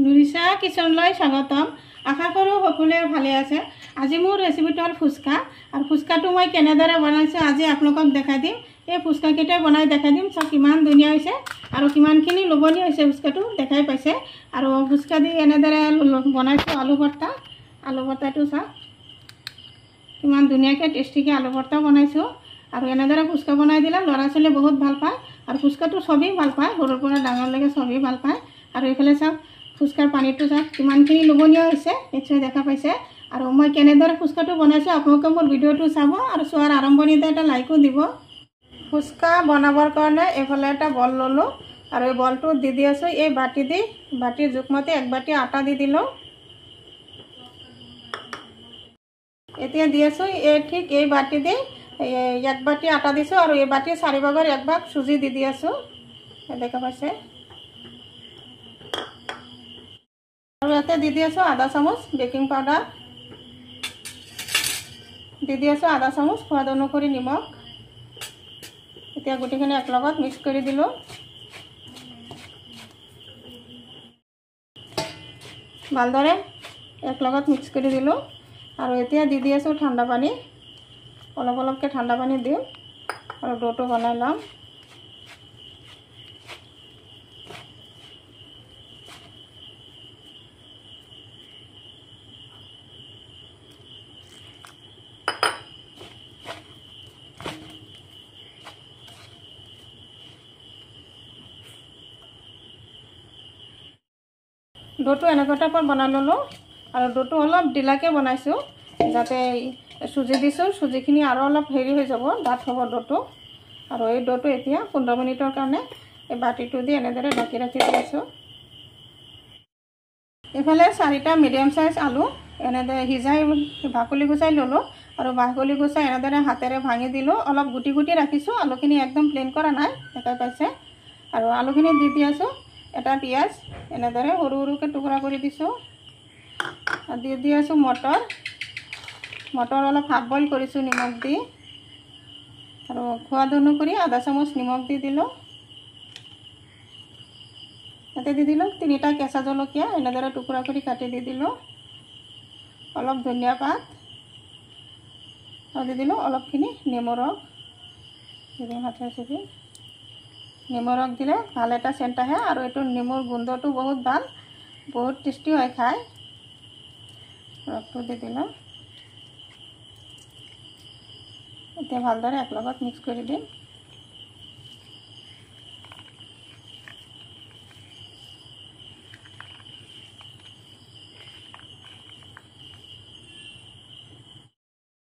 নুৰিছা কিচনলৈ স্বাগতম। আশা কৰোঁ সকলোৱে ভালে আছে। আজি মোৰ ৰেচিপিটো হ'ল ফুচকা, আৰু ফুচকাটো মই কেনেদৰে বনাইছোঁ আজি আপোনালোকক দেখাই দিম। এই ফুচকাকেইটা বনাই দেখাই দিম। চাওক কিমান ধুনীয়া হৈছে আৰু কিমানখিনি লোভনীয় হৈছে ফুচকাটো দেখাই পাইছে। আৰু ফুচকা দি এনেদৰে বনাইছোঁ আলু ভৰ্তা। আলু ভৰ্তাটো চাওক কিমান ধুনীয়াকৈ টেষ্টিকৈ আলু ভৰ্তা বনাইছোঁ। আৰু এনেদৰে ফুচকা বনাই দিলে ল'ৰা ছোৱালীয়ে বহুত ভাল পায়, আৰু ফুচকাটো চবেই ভাল পায়, সৰুৰ পৰা ডাঙৰলৈকে চবেই ভাল পায়। আৰু এইফালে চাওক ফুচকাৰ পানীটো চাওক কিমানখিনি লোভনীয় হৈছে, নিশ্চয় দেখা পাইছে। আৰু মই কেনেদৰে ফুচকাটো বনাইছোঁ আপোনালোকে মোৰ ভিডিঅ'টো চাব, আৰু চোৱাৰ আৰম্ভণিতে এটা লাইকো দিব। ফুচকা বনাবৰ কাৰণে এইফালে এটা বল ল'লোঁ, আৰু এই বলটো দি আছোঁ এই বাতিৰ জোখমতে 1 বাতি আটা দি দিলোঁ। এতিয়া দি আছোঁ ঠিক এই বাতি দি 1 বাতি আটা দিছোঁ, আৰু এই বাতিৰ 4 ভাগৰ 1 ভাগ চুজি দি আছোঁ, দেখা পাইছে। আৰু ইয়াতে দি আছোঁ আধা চামুচ বেকিং পাউডাৰ, দি আছোঁ আধা চামুচ সোৱাদ অনুসৰি নিমখ। এতিয়া গোটেইখিনি একলগত মিক্স কৰি দিলোঁ। ভালদৰে একলগত মিক্স কৰি দিলোঁ। আৰু এতিয়া দি আছোঁ ঠাণ্ডা পানী, অলপ অলপকৈ ঠাণ্ডা পানী দিম আৰু ডোটো বনাই ল'ম। ডোটো এনেকুৱা টাইপৰ বনাই ল'লোঁ, আৰু ডোটো অলপ ঢিলাকৈ বনাইছোঁ যাতে চুজি দিছোঁ, চুজিখিনি আৰু অলপ হেৰি হৈ যাব, ডাঠ হ'ব ডোটো। আৰু এই ডোটো এতিয়া 15 মিনিটৰ কাৰণে এই বাতিটো দি এনেদৰে ঢাকি ৰাখি দি আছোঁ। এইফালে 4টা মিডিয়াম চাইজ আলু এনেদৰে সিজাই বাকলি গুচাই ল'লোঁ, আৰু বাকলি গুচাই এনেদৰে হাতেৰে ভাঙি দিলোঁ। অলপ গুটি গুটি ৰাখিছোঁ, আলুখিনি একদম প্লেন কৰা নাই, দেখাই পাইছে। আৰু আলুখিনি দি আছোঁ। এটা পিঁয়াজ এনেদৰে সৰু সৰুকৈ টুকুৰা কৰি দিছোঁ। দি আছোঁ মটৰ অলপ হাফ বইল কৰিছোঁ নিমখ দি, আৰু সোৱাদ অনুসৰি আধা চামুচ নিমখ দি দিলোঁ। ইয়াতে দি দিলোঁ 3টা কেঁচা জলকীয়া এনেদৰে টুকুৰা কৰি কাটি দি দিলোঁ। অলপ ধনিয়া পাত আৰু দি দিলোঁ অলপখিনি নেমু ৰস, নেমু ৰস দিলে ভাল এটা চেণ্ট আহে, আৰু এইটো নেমুৰ গোন্ধটো বহুত ভাল, বহুত টেষ্টি হয় খাই। ৰসটো দি দিলোঁ। এতিয়া ভালদৰে একলগত মিক্স কৰি দিম।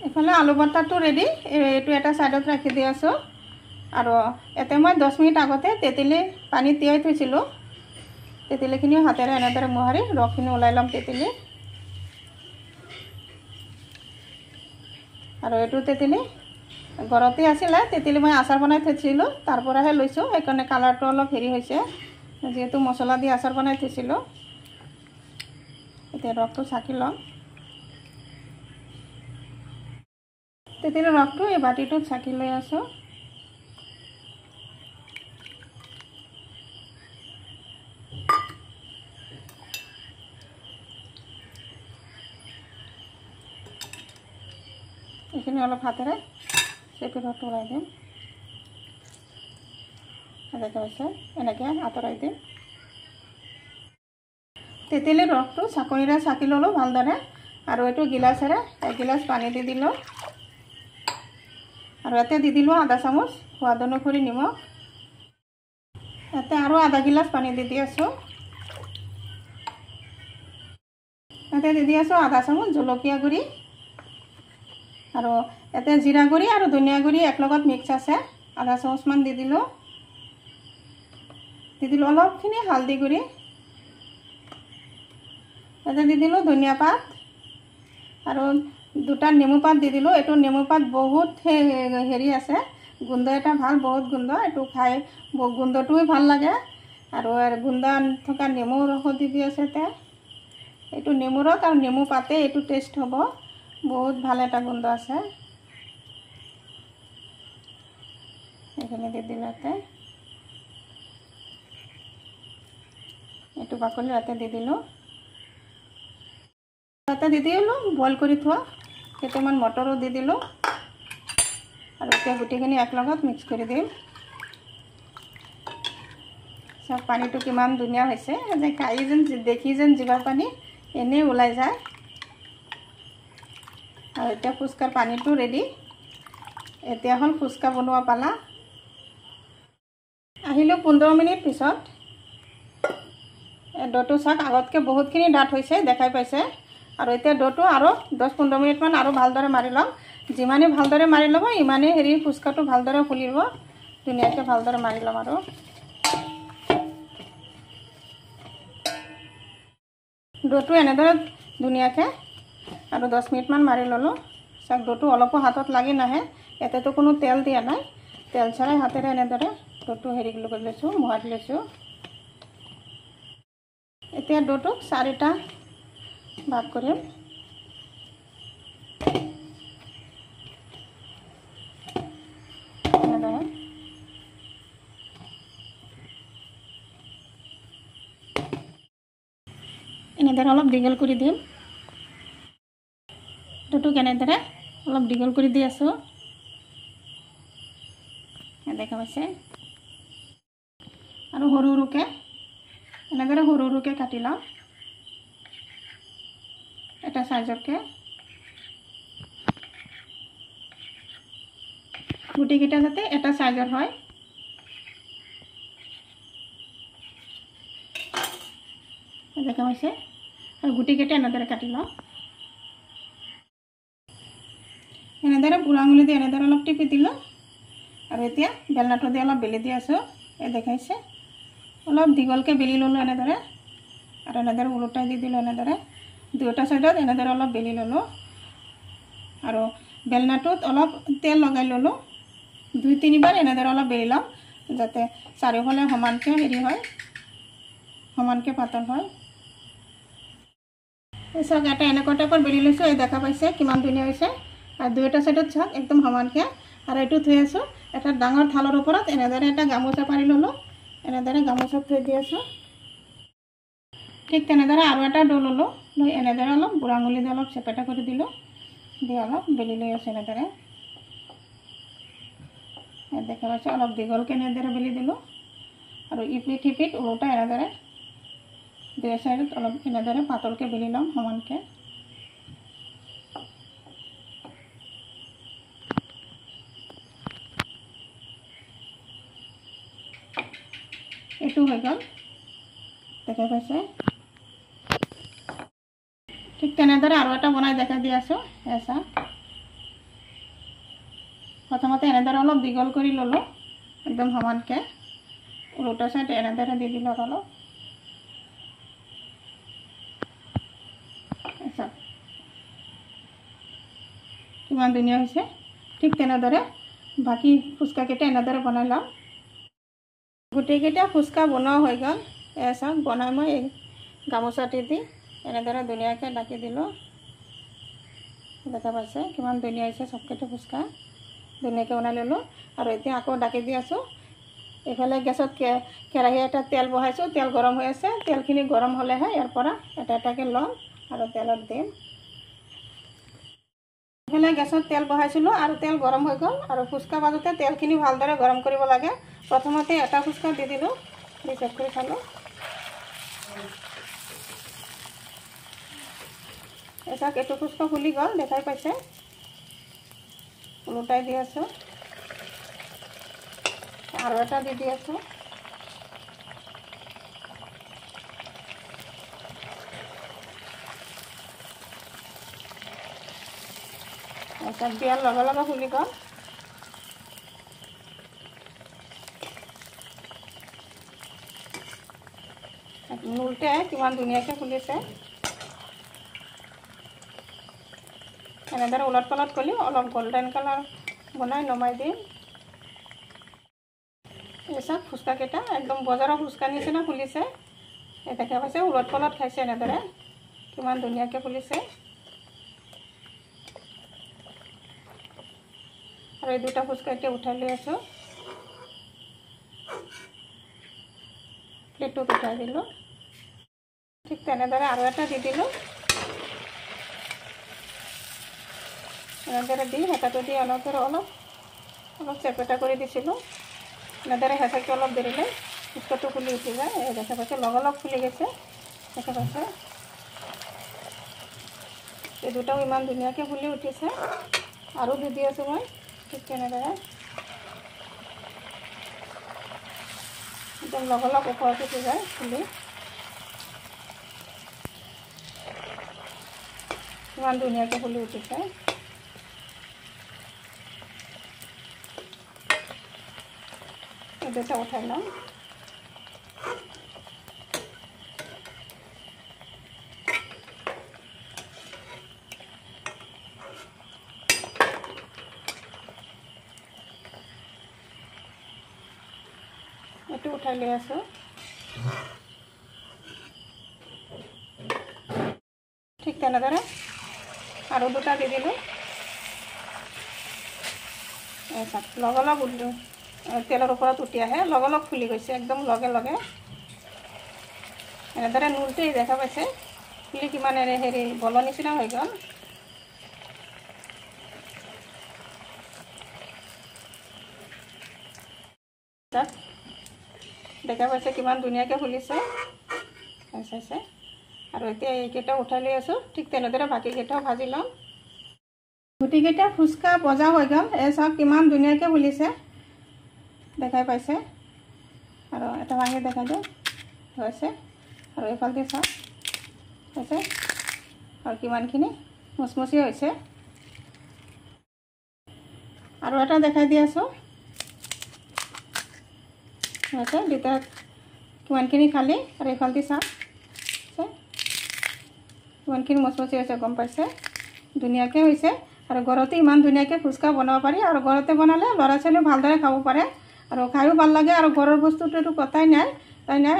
এইফালে আলু ভৰ্তাটো ৰেডি, এইটো এটা ছাইডত ৰাখি দি আছোঁ। আৰু ইয়াতে মই 10 মিনিট আগতে তেঁতেলী পানীত তিয়াই থৈছিলোঁ। তেঁতেলীখিনিও হাতেৰে এনেদৰে মোহাৰি ৰসখিনি ওলাই ল'ম তেঁতেলী। আৰু এইটো তেঁতেলী ঘৰতে আছিলে, তেঁতেলী মই আচাৰ বনাই থৈছিলোঁ, তাৰ পৰাহে লৈছোঁ, সেইকাৰণে কালাৰটো অলপ হেৰি হৈছে, যিহেতু মছলা দি আচাৰ বনাই থৈছিলোঁ। এতিয়া ৰসটো চাকি ল'ম। তেঁতেলীৰ ৰসটো এই বাতিটোত চাকি লৈ আছোঁ। এইখিনি অলপ হাতেৰে চেপি ৰসটো ওলাই দিম, এনেকৈ হৈছে, এনেকৈ আঁতৰাই দিম। তেঁতেলীৰ ৰসটো চাকনিৰে চাকি ল'লোঁ ভালদৰে, আৰু এইটো গিলাচেৰে 1 গিলাচ পানী দি দিলোঁ। আৰু ইয়াতে দি দিলোঁ আধা চামুচ সোৱাদ অনুসৰি নিমখ। ইয়াতে আৰু আধা গিলাচ পানী দি আছোঁ। ইয়াতে দি আছোঁ আধা চামুচ জলকীয়া গুড়ি, আৰু ইয়াতে জিৰা গুড়ি আৰু ধনিয়া গুড়ি একলগত মিক্স আছে, আধা চামুচমান দি দিলোঁ অলপখিনি হালধি গুড়ি। ইয়াতে দি দিলোঁ ধনিয়া পাত, আৰু 2টা নেমু পাত দি দিলোঁ। এইটো নেমু পাত বহুত হেৰি আছে, গোন্ধ এটা ভাল, বহুত গোন্ধ, এইটো খাই গোন্ধটোও ভাল লাগে। আৰু গোন্ধ থকা নেমু ৰসো দি আছে। এইটো নেমু ৰস আৰু নেমু পাতে এইটো টেষ্ট হ'ব, বহুত ভাল এটা গোন্ধ আছে। এইখিনি দি দিলোঁ। এইটো বাকলি ইয়াতে দি দিলোঁ। ইয়াতে দি দিলোঁ বইল কৰি থোৱা কেইটামান মটৰো দি দিলোঁ আৰু এতিয়া গোটেইখিনি একেলগত মিক্স কৰি দিম। চব পানীটো কিমান ধুনীয়া হৈছে, যে খাই যেন দেখি যেন জিভাৰ পানী এনেই ওলাই যায়। আৰু এতিয়া ফুচকাৰ পানীটো ৰেডি। এতিয়া হ'ল ফুচকা বনোৱা পালা। আহিলোঁ 15 মিনিট পিছত। ডোটো চাওক আগতকৈ বহুতখিনি ডাঠ হৈছে, দেখাই পাইছে। আৰু এতিয়া ডোটো আৰু 10-15 মিনিটমান আৰু ভালদৰে মাৰি ল'ম। যিমানেই ভালদৰে মাৰি ল'ব ইমানেই ফুচকাটো ভালদৰে ফুলিব। ধুনীয়াকৈ ভালদৰে মাৰি ল'ম। আৰু ডোটো এনেদৰে ধুনীয়াকৈ আৰু 10 মিনিটমান মাৰি ল'লোঁ। চাওক ডোটো অলপো হাতত লাগি নাহে, ইয়াতেতো কোনো তেল দিয়া নাই। তেল চৰাই হাতেৰে এনেদৰে ডোটো কৰি লৈছোঁ, মোহাৰি লৈছোঁ। এতিয়া ডোটোক 4টা ভাগ কৰিম। এনেদৰে অলপ দীঘল কৰি দিম। ডোটোক এনেদৰে অলপ দীঘল কৰি দি আছোঁ, দেখা পাইছে। আৰু সৰু সৰুকৈ এনেদৰে সৰু সৰুকৈ কাটি লওঁ, এটা চাইজতকৈ। গোটেইকেইটা যাতে এটা চাইজৰ হয়। দেখা পাইছে। আৰু গোটেইকেইটা এনেদৰে কাটি লওঁ। এনেদৰে বুঢ়া আঙুলি দি এনেদৰে অলপ টিপি দিলোঁ। আৰু এতিয়া বেলনাটো দি অলপ বেলি দি আছোঁ, এই দেখাইছে। অলপ দীঘলকৈ বেলি ল'লোঁ এনেদৰে, আৰু এনেদৰে ওলোটাই দি দিলোঁ। এনেদৰে দুয়োটা চাইডত এনেদৰে অলপ বেলি ল'লোঁ। আৰু বেলনাটোত অলপ তেল লগাই ল'লোঁ। 2-3 বাৰ এনেদৰে অলপ বেলি ল'ম, যাতে চাৰিওফালে সমানকৈ হয়, সমানকৈ পাতল হয়। চাওক এটা এনেকুৱা টাইপৰ বেলি লৈছোঁ, এই দেখা পাইছে কিমান ধুনীয়া হৈছে। আৰু দুয়োটা চাইডত চাওক একদম সমানকৈ। আৰু এইটো থৈ আছোঁ এটা ডাঙৰ থালৰ ওপৰত। এনেদৰে এটা গামোচা পাৰি ল'লোঁ, এনেদৰে গামোচাত থৈ দি আছোঁ। ঠিক তেনেদৰে আৰু এটা ডো ল'লোঁ, লৈ এনেদৰে অলপ বুঢ়া আঙুলি দি অলপ চেপেটা কৰি দিলোঁ, দি অলপ বেলি লৈ আছোঁ। এনেদৰে দেখা পাইছে অলপ দীঘলকৈ এনেদৰে বেলি দিলোঁ। আৰু ইপিঠ সিপিঠ ওলোটা এনেদৰে দুই চাইডত অলপ এনেদৰে পাতলকৈ বেলি ল'ম, সমানকৈ। এইটো হৈ গ'ল, দেখা পাইছে। ঠিক তেনেদৰে আৰু এটা বনাই দেখাই দি আছোঁ। এছা প্ৰথমতে এনেদৰে অলপ দীঘল কৰি ল'লোঁ, একদম সমানকৈ। ওলোটা চাইড এনেদৰে দি দিলোঁ আৰু অলপ। কিমান ধুনীয়া হৈছে। ঠিক তেনেদৰে বাকী ফুচকাকেইটা এনেদৰে বনাই ল'ম। গোটেইকেইটা ফুচকা বনোৱা হৈ গ'ল। চাওক বনাই মই এই গামোচাটি দি এনেদৰে ধুনীয়াকৈ ঢাকি দিলোঁ। দেখা পাইছে কিমান ধুনীয়া হৈছে। চবকেইটা ফুচকা ধুনীয়াকৈ বনাই ল'লোঁ। আৰু এতিয়া আকৌ ঢাকি দি আছোঁ। এইফালে গেছত কেৰাহী এটা তেল বহাইছোঁ, তেল গৰম হৈ আছে। তেলখিনি গৰম হ'লেহে ইয়াৰ পৰা এটা এটাকৈ ল'ম আৰু তেলত দিম। এইফালে গেছত তেল বহাইছিলোঁ আৰু তেল গৰম হৈ গ'ল। আৰু ফুচকা ভাজোঁতে তেলখিনি ভালদৰে গৰম কৰিব লাগে। প্ৰথমতে এটা ফুচকা দি দিলোঁ, দি চেক কৰি চালোঁ। চাওক এইটো ফুচকা ফুলি গ'ল, দেখাই পাইছে। ওলোটাই দি আছোঁ, আৰু এটা দি আছোঁ। তাৰপিছত দিয়াৰ লগে লগে ফুলি গ'ল। নুলতে কিমান ধুনীয়াকৈ ফুলিছে। এনেদৰে ওলট পালট কৰি অলপ গোল্ডেন কালাৰ বনাই নমাই দিম। এই চাওক ফুচকাকেইটা একদম বজাৰৰ ফুচকা নিচিনা ফুলিছে। এই দেখা পাইছে ওলট পালট খাইছে এনেদৰে কিমান ধুনীয়াকৈ ফুলিছে। আৰু এই দুটা ফুচকা এতিয়া উঠাই লৈ আছোঁ, প্লেটত উঠাই দিলোঁ। ঠিক তেনেদৰে আৰু এটা দি দিলোঁ এনেদৰে দি হেতাটো দি অলপ চেপেটা কৰি দিছিলোঁ এনেদৰে হেতাটো অলপ দেৰিলে ফুচকাটো ফুলি উঠি যায় এই দেখা পাইছে লগ ফুলি গৈছে দেখা পাইছে এই দুটাও ইমান ধুনীয়াকৈ ফুলি উঠিছে আৰু দি আছোঁ মই ঠিক তেনেদৰে একদম লগ ওপৰত উঠি যায় ফুলি ইমান ধুনীয়াকৈ ফুলি উঠিছে এই দুটা উঠাই লওঁ এইটো উঠাই লৈ আছোঁ ঠিক তেনেদৰে আৰু দুটা দি দিলোঁ লগ তেলৰ ওপৰত উঠি আহে লগ ফুলি গৈছে একদম লগে এনেদৰে নুলটোৱে দেখা পাইছে ফুলি কিমান হেৰি বলৰ নিচিনা হৈ গ'ল দেখা পাইছে কিমান ধুনীয়াকৈ ফুলিছে চাইছে আৰু এতিয়া এইকেইটা উঠাই লৈ আছোঁ ঠিক তেনেদৰে বাকীকেইটাও ভাজি ল'ম গুটিকেইটা ফুচকা ভজা হৈ গ'ল এই চাওক কিমান ধুনীয়াকৈ ফুলিছে দেখাই পাইছে আৰু এটা ভাঙি দেখাই দিওঁ হৈছে আৰু এইফালে চাওক হৈছে আৰু কিমানখিনি মচমচি হৈছে আৰু এটা দেখাই দি আছোঁ হৈছে দুটা কিমানখিনি খালি আৰু এইফালে চাওক কিমানখিনি মচমচি হৈছে গম পাইছে ধুনীয়াকৈ হৈছে আৰু ঘৰতে ইমান ধুনীয়াকৈ ফুচকা বনাব পাৰি আৰু ঘৰতে বনালে ল'ৰা ছোৱালীও ভালদৰে খাব পাৰে আৰু খায়ো ভাল লাগে আৰু ঘৰৰ বস্তুটোতো কথাই নাই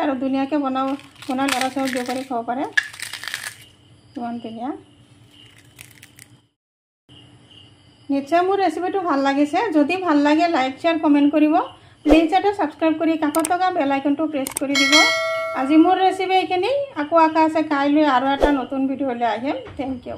আৰু ধুনীয়াকৈ বনাই ল'ৰা ছোৱালীক দিব পাৰি খাব পাৰে কিমান ধুনীয়া নিশ্চয় মোৰ ৰেচিপিটো ভাল লাগিছে যদি ভাল লাগে লাইক শ্বেয়াৰ কমেণ্ট কৰিব প্লিজ এটা ছাবস্ক্ৰাইব কৰি কাষত থকা বেল আইকনটো প্ৰেছ কৰি দিব আজি মোৰ ৰেচিপি এইখিনি আকৌ আশা আছে কাইলৈ আৰু এটা নতুন ভিডিঅ'লৈ আহিম থেংক ইউ